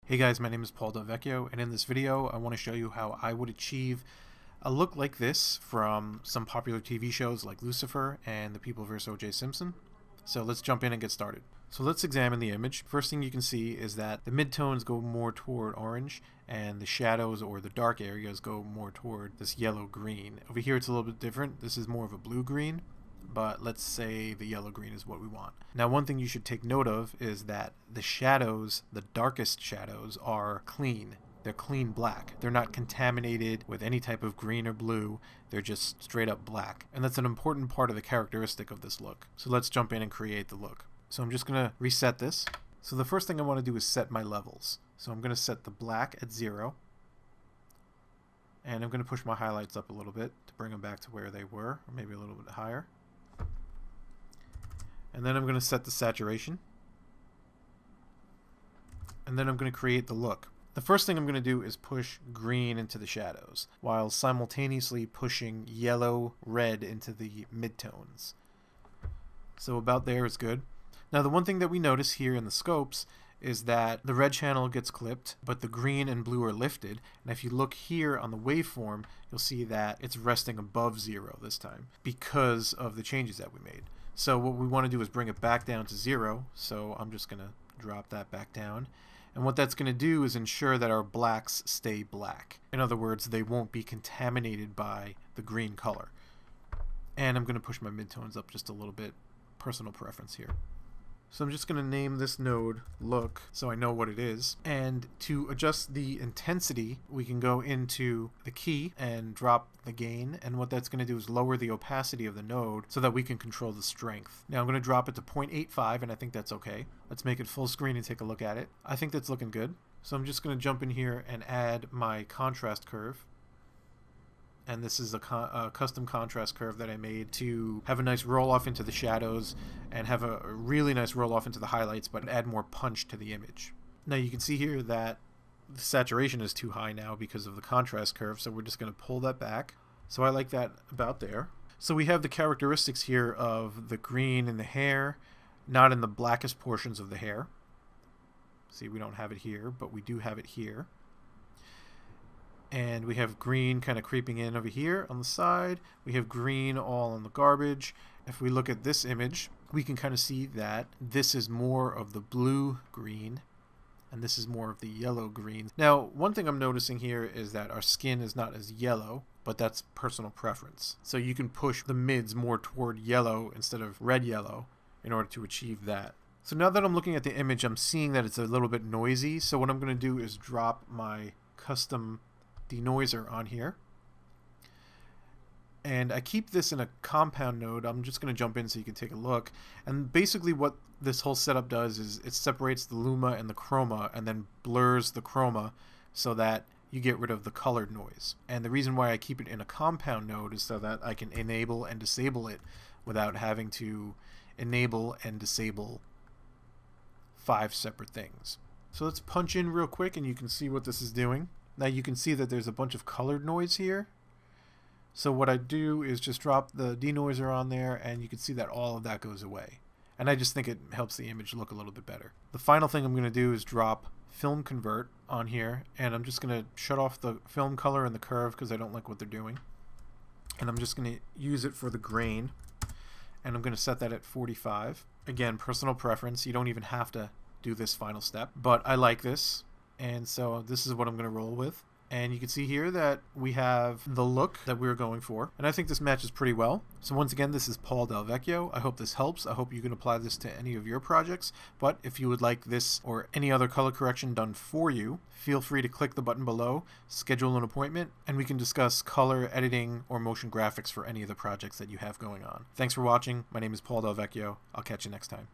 Hey guys, my name is Paul Del Vecchio, and in this video I want to show you how I would achieve a look like this from some popular TV shows like Lucifer and The People vs. O.J. Simpson. So let's jump in and get started. So let's examine the image. First thing you can see is that the midtones go more toward orange and the shadows or the dark areas go more toward this yellow-green. Over here it's a little bit different. This is more of a blue-green, but let's say the yellow-green is what we want. Now, one thing you should take note of is that the shadows, the darkest shadows, are clean. They're clean black. They're not contaminated with any type of green or blue. They're just straight up black. And that's an important part of the characteristic of this look. So let's jump in and create the look. So I'm just going to reset this. So the first thing I want to do is set my levels. So I'm going to set the black at 0. And I'm going to push my highlights up a little bit to bring them back to where they were, or maybe a little bit higher. And then I'm going to set the saturation. And then I'm going to create the look. The first thing I'm going to do is push green into the shadows, while simultaneously pushing yellow, red into the midtones. So about there is good. Now the one thing that we notice here in the scopes is that the red channel gets clipped, but the green and blue are lifted. And if you look here on the waveform, you'll see that it's resting above 0 this time because of the changes that we made. So what we want to do is bring it back down to 0. So I'm just going to drop that back down. And what that's going to do is ensure that our blacks stay black. In other words, they won't be contaminated by the green color. And I'm going to push my midtones up just a little bit. Personal preference here. So I'm just going to name this node look so I know what it is. And to adjust the intensity, we can go into the key and drop the gain. And what that's going to do is lower the opacity of the node so that we can control the strength. Now I'm going to drop it to 0.85, and I think that's okay. Let's make it full screen and take a look at it. I think that's looking good. So I'm just going to jump in here and add my contrast curve. And this is a custom contrast curve that I made to have a nice roll off into the shadows and have a really nice roll off into the highlights, but add more punch to the image. Now you can see here that the saturation is too high now because of the contrast curve, so we're just going to pull that back. So I like that about there. So we have the characteristics here of the green in the hair, not in the blackest portions of the hair. See, we don't have it here, but we do have it here. And we have green kind of creeping in over here on the side. We have green all on the garbage. If we look at this image, we can kind of see that this is more of the blue-green, and this is more of the yellow-green. Now, one thing I'm noticing here is that our skin is not as yellow, but that's personal preference. So you can push the mids more toward yellow instead of red-yellow in order to achieve that. So now that I'm looking at the image, I'm seeing that it's a little bit noisy. So what I'm going to do is drop my custom denoiser on here, and I keep this in a compound node. I'm just going to jump in so you can take a look. And basically what this whole setup does is it separates the luma and the chroma and then blurs the chroma so that you get rid of the colored noise. And the reason why I keep it in a compound node is so that I can enable and disable it without having to enable and disable 5 separate things. So let's punch in real quick and you can see what this is doing. Now you can see that there's a bunch of colored noise here. So what I do is just drop the denoiser on there, and you can see that all of that goes away. And I just think it helps the image look a little bit better. The final thing I'm going to do is drop film convert on here, and I'm just going to shut off the film color and the curve because I don't like what they're doing. And I'm just going to use it for the grain, and I'm going to set that at 45. Again, personal preference. You don't even have to do this final step, but I like this. And so this is what I'm going to roll with. And you can see here that we have the look that we were going for. And I think this matches pretty well. So once again, this is Paul Del Vecchio. I hope this helps. I hope you can apply this to any of your projects. But if you would like this or any other color correction done for you, feel free to click the button below, schedule an appointment, and we can discuss color, editing, or motion graphics for any of the projects that you have going on. Thanks for watching. My name is Paul Del Vecchio. I'll catch you next time.